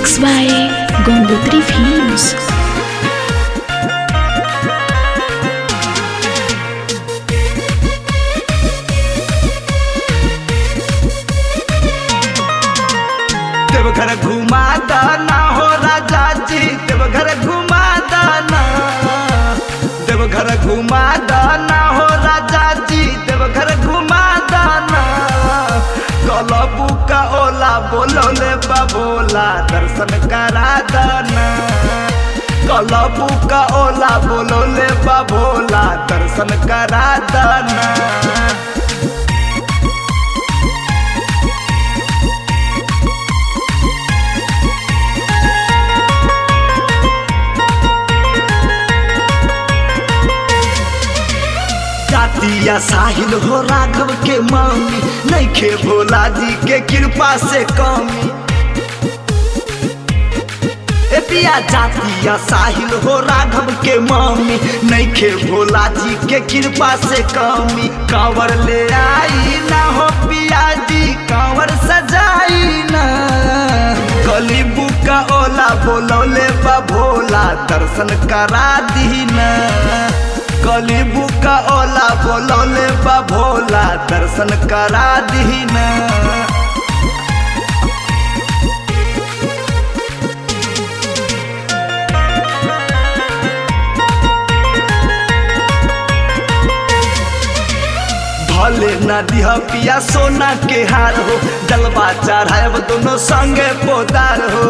Mixed by Gangotri Films. Deoghar घुमा दाना हो राजा जी, देवघर घुमा दाना, देवघर घुमा दाना हो राजा जी, देवघर घुमा दाना। गलबू का ओला बोलोले बाबोला दर्शन करा दाना, गलबू का ओला बोलोले बाबोला दर्शन करा दाना। जातिया साहिल हो राघव के मामी, नइखे भोला जी के कृपा से कमी। ए पिया जातिया साहिल हो राघव के मामी, नइखे भोला जी के कृपा से कमी। कांवर ले आई ना हो पिया जी, कांवर सजाई ना। गलीबू का ओला बोलौले बा भोला दर्शन करा दी ना। गलीबू का ओला बोलौले बा भोला दर्शन करा दी ना। भले ना दिहा पिया सोना के हार हो, जलवा चढ़ाएब दोनों संगे पोदार हो।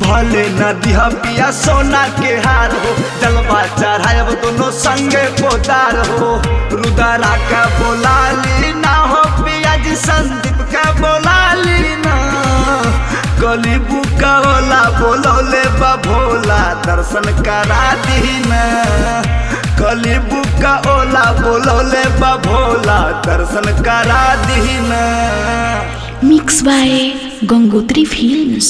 भले न दिहा पिया सोना के हार हो, जलवा चढ़ाएब दोनों संगे पोदार हो। रुदारा का बोला ली ना हो पिया जी, संदीप का बोला ली ना। गलीबू का ओला बोलौले बा भोला दर्शन करा दी ना। गलीबू का ओला बोलौले बा भोला दर्शन करा दी ना। Mixed by Gangotri Films.